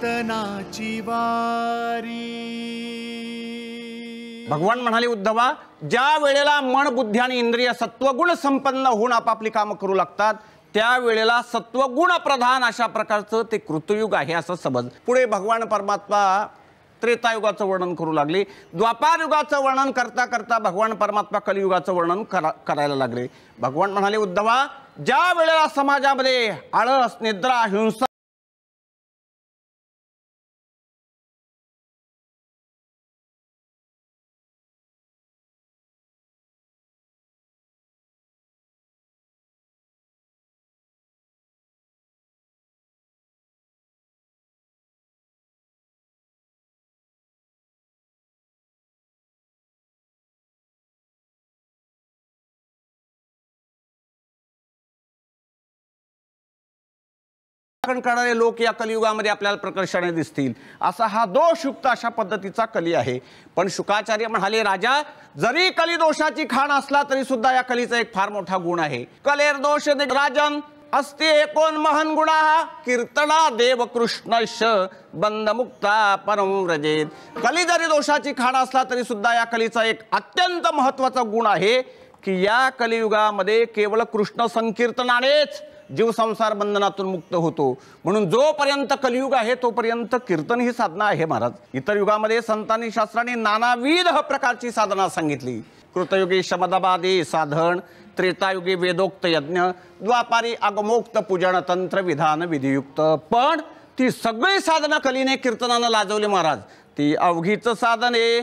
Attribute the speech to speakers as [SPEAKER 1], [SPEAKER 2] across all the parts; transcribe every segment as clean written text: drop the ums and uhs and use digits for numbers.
[SPEAKER 1] कीर्तनाची वारी।
[SPEAKER 2] भगवान म्हणाले उद्धवा, ज्या वेळेला मन बुद्धी आणि इंद्रिय सत्वगुण संपन्न होऊन आपापली कामं करू लागतात त्यावेळेला सत्वगुण प्रधान अशा प्रकारचं ते कृतयुग आहे असं समज। पुढे भगवान परमात्मा त्रेतायुगाचं वर्णन करू लागले। द्वापार युगाचं वर्णन करता करता भगवान परमात्मा कलियुगाचं वर्णन करायला लागले। भगवान म्हणाले उद्धवा, ज्या वेळेला समाजामध्ये आळस, निद्रा, हिंसा करणारे लोक या कलियुगामध्ये आपल्याला प्रकर्षाने दिसतील असा हा दोषयुक्त अशा पद्धतीचा कली आहे। पण शुकाचार्य म्हणाले, राजा, जरी कली दोषाची खाण असला तरी सुद्धा या कलीचा एक फार मोठा गुण आहे। कलेर दोष राजन अस्ति एकोन महन गुणा कीर्तना देव कृष्णश बंधमुक्ता परम व्रजेत। कली जरी दोषाची खाण असला तरी सुद्धा या कलीचा एक अत्यंत महत्त्वाचा गुण आहे की या कलियुगामध्ये केवळ कृष्ण संकीर्तनानेच जीव संसार बंधनातून मुक्त होतो। म्हणून जोपर्यंत कलियुग आहे तोपर्यंत कीर्तन ही साधना आहे महाराज। इतर युगामध्ये संतांनी शास्त्रांनी नानाविध प्रकारची साधना सांगितली। कृतयुगी शमदबादी साधन, त्रेतायुगी वेदोक्त यज्ञ, द्वापारी आगमोक्त पूजन तंत्र विधान विधियुक्त। पण ती सगळी साधना कलीने कीर्तनानं लाजवली महाराज। ती अवघीच साधने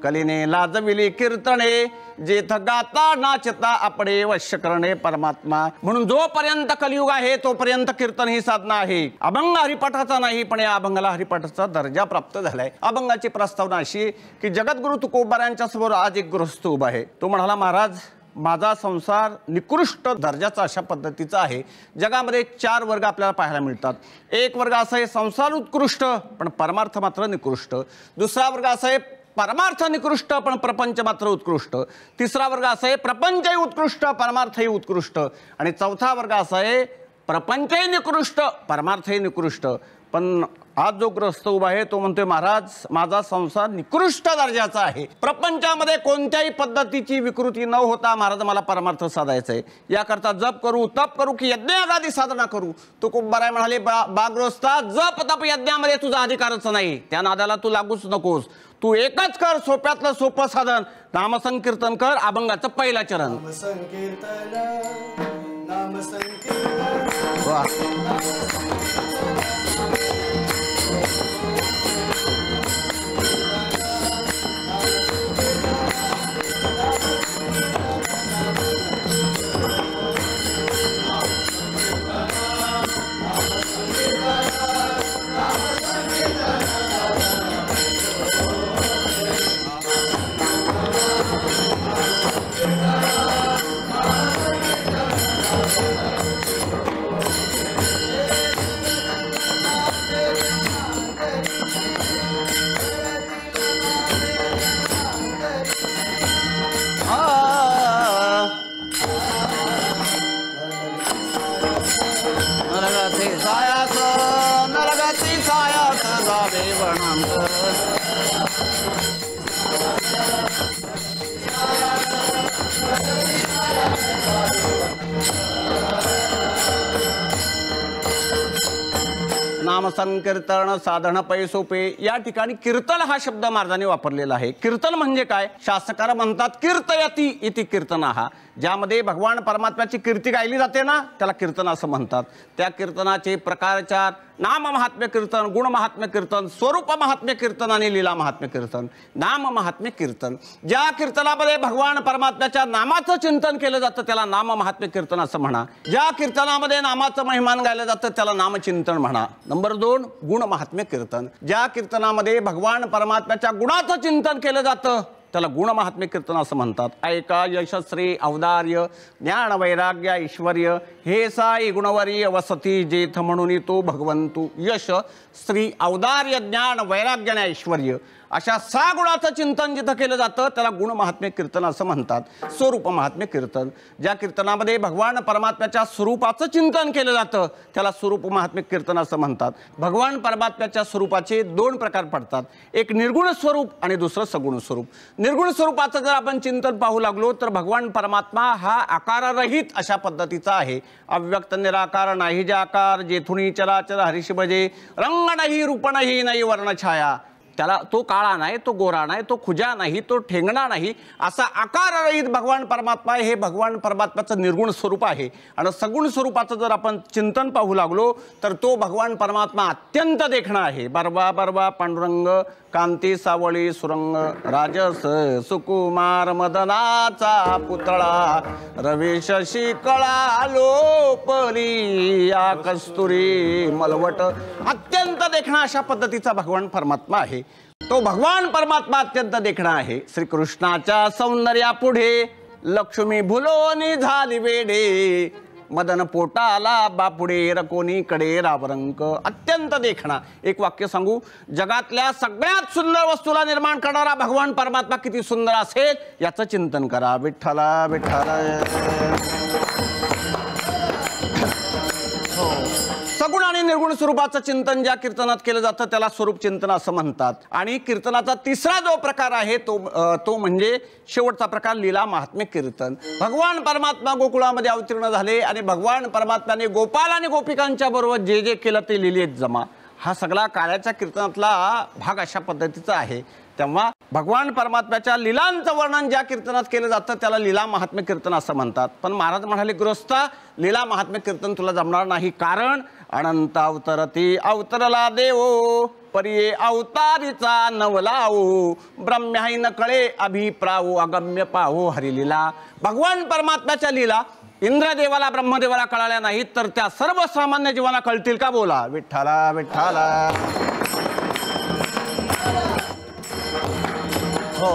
[SPEAKER 2] कलीने लाजविली कीर्तने, जेथ गाता नाचता आपणे वश्य करणे परमात्मा। म्हणून जोपर्यंत कलियुग आहे तोपर्यंत कीर्तन ही साधना आहे। अभंग हरिपाठाचा नाही, पण या अभंगाला हरिपाठाचा दर्जा प्राप्त झालाय। अभंगाची प्रस्तावना अशी की जगद्गुरु तुकोबारांच्या समोर आज एक गृहस्थ उभा आहे। तो म्हणाला, महाराज, माझा संसार निकृष्ट दर्जाचा अशा पद्धतीचा आहे। जगामध्ये 4 वर्ग आपल्याला पाहायला मिळतात। एक वर्ग असा आहे संसार उत्कृष्ट पण परमार्थ मात्र निकृष्ट। दुसरा वर्ग असा आहे परमार्थ निकृष्ट पण प्रपंच मात्र उत्कृष्ट। तिसरा वर्ग असा आहे प्रपंचही उत्कृष्ट परमार्थही उत्कृष्ट। आणि चौथा वर्ग असा आहे प्रपंचही निकृष्ट परमार्थही निकृष्ट। पण आज जो ग्रस्त उभा आहे तो म्हणतोय, महाराज, माझा संसार निकृष्ट दर्जाचा आहे। प्रपंचामध्ये कोणत्याही पद्धतीची विकृती न होता महाराज मला परमार्थ साधायचा आहे। याकरता जप करू, तप करू की यज्ञागादी साधना करू? तुकोबाराय म्हणाले, बाग्रोस्ता, जप तप यज्ञामध्ये तुझा अधिकारच नाही, त्या नादाला तू लागूच नकोस। तू एकच कर, सोप्यातलं सोपं साधन, नामसंकीर्तन कर। अभंगाचं पहिला चरण। नामसंकीर्तन साधन पैसोपे या ठिकाणी कीर्तन हा शब्द महाराजांनी वापरलेला आहे। कीर्तन म्हणजे काय? शास्त्रकार म्हणतात कीर्तयती इति कीर्तनः। ज्यामध्ये भगवान परमात्म्याची कीर्ती गायली जाते ना त्याला कीर्तन असं म्हणतात। त्या कीर्तनाचे प्रकारचार नाम महात्म्य कीर्तन, गुण महात्म्य कीर्तन, स्वरूप महात्म्य कीर्तन आणि लीला महात्म्य कीर्तन। नाम महात्म्य कीर्तन, ज्या कीर्तनामध्ये भगवान परमात्म्याच्या नामाचं चिंतन केलं जातं त्याला नाम महात्म्य कीर्तन असं म्हणा। ज्या कीर्तनामध्ये नामाचं महिमान गायलं जातं त्याला नामचिंतन म्हणा। नंबर 2 गुण महात्म्य कीर्तन, ज्या कीर्तनामध्ये भगवान परमात्म्याच्या गुणाचं चिंतन केलं जातं त्याला गुण महात्म्य कीर्तन असं म्हणतात। ऐका यशस्वी औदार्य ज्ञान वैराग्य ऐश्वर्य हे साई गुणवर्य वसती जेथ म्हणून तो भगवंतु। यश, श्री, औदार्य, ज्ञान, वैराग्य आणि ऐश्वर्य अशा 6 गुणाचं चिंतन जिथं केलं जातं त्याला गुण महात्म्य कीर्तन असं म्हणतात. स्वरूप महात्म्य कीर्तन, ज्या कीर्तनामध्ये भगवान परमात्म्याच्या स्वरूपाचं चिंतन केलं जातं त्याला स्वरूप महात्म्य कीर्तन असं म्हणतात. भगवान परमात्म्याच्या स्वरूपाचे 2 प्रकार पडतात, एक निर्गुण स्वरूप आणि दुसरं सगुण स्वरूप. निर्गुण स्वरूपाचं जर आपण चिंतन पाहू लागलो तर भगवान परमात्मा हा आकाररहित अशा पद्धतीचा आहे. अव्यक्त निराकार नाही जे आकार, जेथुनी चराचर हरिष भजे, रंग नाही रूप नाही नाही वर्णछाया. त्याला तो काळा नाही, तो गोरा नाही, तो खुजा नाही, तो ठेंगणा नाही, असा आकाररहित भगवान परमात्मा हे भगवान परमात्म्याचं निर्गुण स्वरूप आहे. आणि सगुण स्वरूपाचं जर आपण चिंतन पाहू लागलो तर तो भगवान परमात्मा अत्यंत देखणा आहे. बरबा बरबा पांडुरंग कांती सावळी सुरंग, राजस सुकुमार मदनाचा पुतळा, रवी शशी कळा लोपली या कस्तुरी मलवट. अत्यंत देखणा अशा पद्धतीचा भगवान परमात्मा आहे. तो भगवान परमात्मा अत्यंत देखणा आहे. श्रीकृष्णाच्या सौंदर्यापुढे लक्ष्मी भुलोनी झाली वेडे, मदन पोटाला बापुडे रकोनीकडे रावरंक. अत्यंत देखणा. एक वाक्य सांगू, जगातल्या सगळ्यात सुंदर वस्तूला निर्माण करणारा भगवान परमात्मा किती सुंदर असेल याचं चिंतन करा. विठ्ठला विठ्ठला. सगुण आणि निर्गुण स्वरूपाचं चिंतन ज्या कीर्तनात केलं जातं त्याला स्वरूप चिंतन असं म्हणतात. आणि कीर्तनाचा तिसरा जो प्रकार आहे तो म्हणजे शेवटचा प्रकार लीला महात्म्य कीर्तन. भगवान परमात्मा गोकुळामध्ये अवतीर्ण झाले आणि भगवान परमात्म्याने गोपाल आणि गोपिकांच्या बरोबर जे जे केलं ते लिलेत जमा. हा सगळा काळ्याच्या कीर्तनातला भाग अशा पद्धतीचा आहे. तेव्हा भगवान परमात्म्याच्या लीलांचं वर्णन ज्या कीर्तनात केलं जातं त्याला लीला महात्म्य कीर्तन असं म्हणतात. पण महाराज म्हणाले, गृहस्था लीला महात्म्य कीर्तन तुला जमणार नाही, कारण अनंत अवतरती अवतरला देवो, परिये अवतारीचा नवलाओ, ब्रह्म्याही न कळे अभिप्राओ, अगम्य पाहो हरिलीला. भगवान परमात्म्याच्या लीला इंद्रदेवाला ब्रह्मदेवाला कळाल्या नाहीत तर त्या सर्वसामान्य जीवांना कळतील का? बोला विठ्ठला विठ्ठला. हो,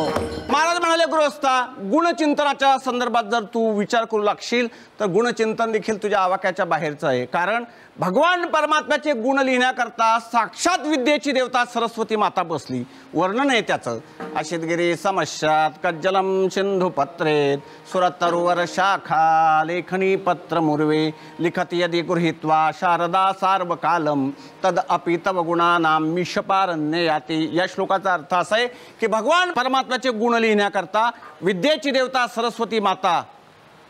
[SPEAKER 2] महाराज म्हणाले, गृहस्था गुणचिंतनाच्या संदर्भात जर तू विचार करू लागशील तर गुणचिंतन देखील तुझ्या आवाक्याच्या बाहेरचं आहे. कारण भगवान परमात्म्याचे गुण लिहिण्याकरता साक्षात विद्येची देवता सरस्वती माता बसली. वर्णन आहे त्याचं, अशितगिरी समश्यात कज्जलम सिंधू पत्रेत, सुरतरुवर शाखा लेखनी पत्र मुर्वे, लिखती यदि गृहीत्वा शारदा सार्वकालम तद अपि तव गुणानाम मिषपारण्य याती. या श्लोकाचा अर्थ असा आहे की भगवान परमात्म्याचे गुण लिहिण्याकरता विद्येची देवता सरस्वती माता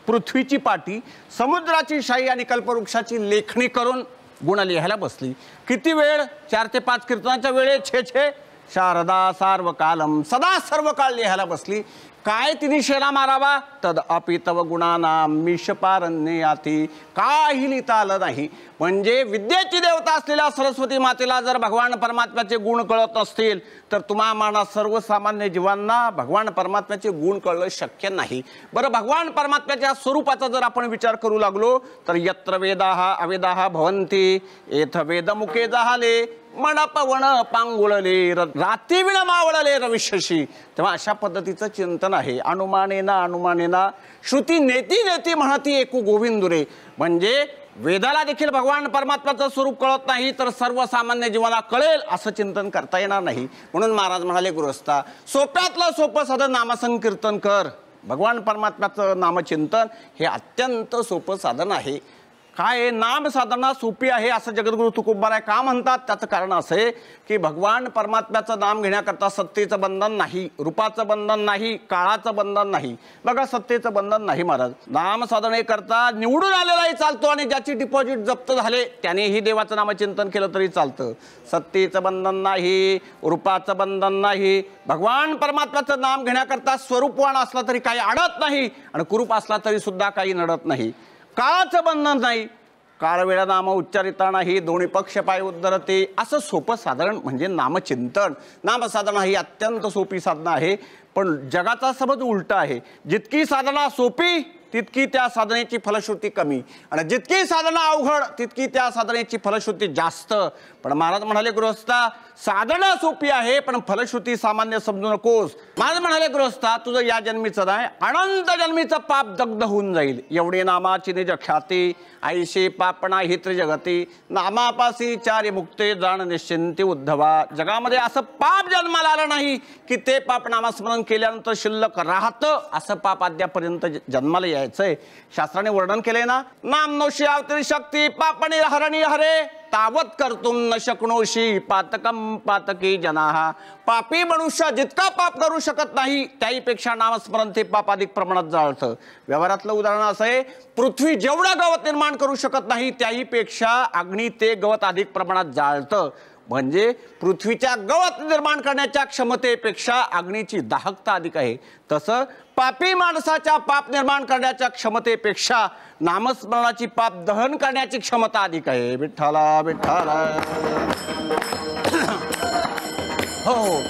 [SPEAKER 2] पृथ्वीची पाटी, समुद्राची शाई आणि कल्पवृक्षाची लेखणी करून गुण लिहायला बसली. किती वेळ? 4 ते 5 कीर्तनाच्या वेळेत छे शारदा सार्वकालम, सदा सर्व काळ लिहायला बसली. काय तिने शेरा मारावा? तद अपि तव गुणानाम मिषपारण्य याती. काही लिहिता आलं नाही. म्हणजे विद्येची देवता असलेल्या सरस्वती मातेला जर भगवान परमात्म्याचे गुण कळत असतील तर तुम्हाला सर्वसामान्य जीवांना भगवान परमात्म्याचे गुण कळणं शक्य नाही. बरं, भगवान परमात्म्याच्या स्वरूपाचा जर आपण विचार करू लागलो तर यत्र वेदाः अवेदाः भवन्ति एथ वेदमुखे जाहले, मणपवण पांगुळले राती विण मावळले रविशशी. तेव्हा अशा पद्धतीचं चिंतन आहे. अनुमानेना श्रुती नेती नेती म्हणती एकू गोविंदुरे. म्हणजे वेदाला देखील भगवान परमात्म्याचं स्वरूप कळत नाही तर सर्वसामान्य जीवाला कळेल असं चिंतन करता येणार नाही. म्हणून महाराज म्हणाले, गृहस्था सोप्यातलं सोपं साधं नामसंकीर्तन कर. भगवान परमात्म्याचं नामचिंतन हे अत्यंत सोपं साधन आहे. काय नाम साधना सोपी आहे असं जगद्गुरु तुकोबाराय का म्हणतात? त्याचं कारण असं आहे की भगवान परमात्म्याचं नाम घेण्याकरता सत्तेचं बंधन नाही, रूपाचं बंधन नाही, काळाचं बंधन नाही. बघा, सत्तेचं बंधन नाही. महाराज नाम साधनेकरता निवडून आलेलाही चालतो आणि ज्याची डिपॉझिट जप्त झाले त्यानेही देवाचं नामचिंतन केलं तरी चालतं. सत्तेचं बंधन नाही, रूपाचं बंधन नाही. भगवान परमात्म्याचं नाम घेण्याकरता स्वरूपवान असला तरी काही अडत नाही आणि कुरूप असला तरी सुद्धा काही नडत नाही. काळाचं बंधन नाही, काळवेळा नाम उच्चारिता नाही, दोन्ही पक्ष पाय उद्धरते. असं सोपं साधारण म्हणजे नामचिंतन. नामसाधना ही अत्यंत सोपी साधना आहे. पण जगाचा समज उलटा आहे. जितकी साधना सोपी तितकी त्या साधनेची फलश्रुती कमी आणि जितकी साधना अवघड तितकी त्या साधनेची फलश्रुती जास्त. पण महाराज म्हणाले गृहस्था साधना सोपी आहे पण फलश्रुती सामान्य समजू नकोस. महाराज म्हणाले गृहस्था तुझं या जन्मीचं नाही अनंत जन्मीचं पाप दग्ध होऊन जाईल. एवढे नामाची निज ख्याती आईशी पापणा ही त्रिजगती नामापासी चारी मुक्ते जाण निश्चिंती उद्धवा. जगामध्ये असं पाप जन्माला आलं नाही की ते पाप नामस्मरण केल्यानंतर शिल्लक राहतं. असं पाप अद्यापर्यंत जन्माला यायचंय. शास्त्राने वर्णन केलंय ना नाम नोशी अवतरी शक्ती पापणी हरणी हरे तावत कर्तुम न शकणोशी पातकम पातकी जनाहा. पापी मनुष्य जितका पाप करू शकत नाही त्याहीपेक्षा नामस्मरण ते पाप अधिक प्रमाणात जाळतं. व्यवहारातलं उदाहरण असं आहे पृथ्वी जेवढं गवत निर्माण करू शकत नाही त्याहीपेक्षा अग्नी ते गवत अधिक प्रमाणात जाळतं. म्हणजे पृथ्वीच्या गवत निर्माण करण्याच्या क्षमतेपेक्षा अग्नीची दाहकता अधिक आहे. तसं पापी माणसाच्या पाप निर्माण करण्याच्या क्षमतेपेक्षा नामस्मरणाची पाप दहन करण्याची क्षमता अधिक आहे. विठ्ठला विठ्ठला. हो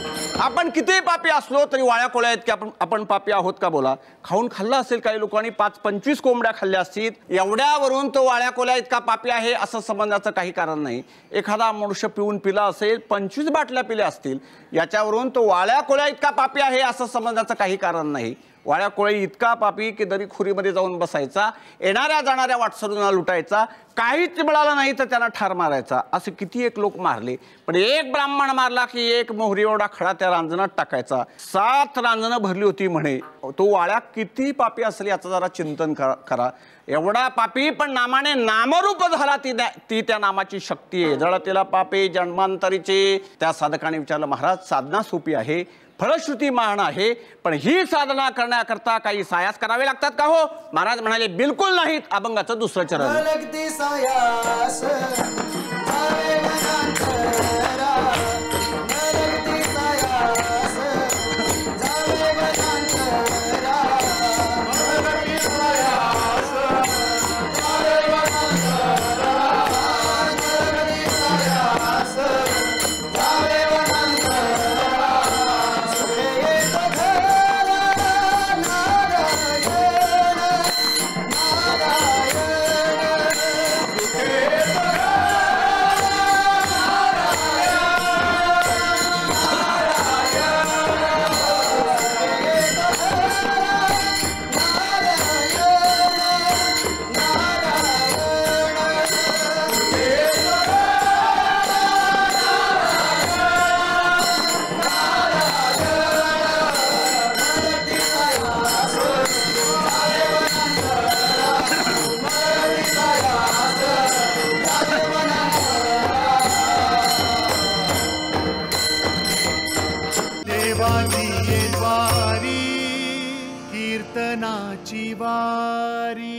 [SPEAKER 2] आपण किती पापी असलो तरी वाळ्या कोळ्या आहेत की आपण पापी आहोत का बोला. खाऊन खाल्लं असेल काही लोकांनी 5-25 कोंबड्या खाल्ल्या असतील एवढ्यावरून तो वाळ्या कोळ्या इतका पापी आहे असं समजण्याचं काही कारण नाही. एखादा मनुष्य पिऊन पिला असेल 25 बाटल्या पिल्या असतील याच्यावरून तो वाळ्या कोळ्या इतका पापी आहे असं समजण्याचं काही कारण नाही. वाळ्या कोळी इतका पापी की दरीखोरीमध्ये जाऊन बसायचा येणाऱ्या जाणाऱ्या वाटसरूंना लुटायचा काहीच मिळालं नाही तर त्यांना ठार मारायचा. असे किती एक लोक मारले पण एक ब्राह्मण मारला की एक मोहरी एवढा खडा त्या रांजणात टाकायचा. 7 रांजणं भरली होती म्हणे. तो वाळ्या किती पापी असेल याचं जरा चिंतन करा. एवढा पापी पण नामाने नामरूप झाला ती त्या नामाची शक्ती आहे. जळतेला पापे जन्मांतरीचे. त्या साधकाने विचारलं महाराज साधना सोपी आहे फलश्रुती महान आहे पण ही साधना करण्याकरता काही सायास करावे लागतात का हो. महाराज म्हणाले बिलकुल नाहीत. अभंगाचं दुसरं चरण.
[SPEAKER 1] देवाची वारी कीर्तनाची वारी.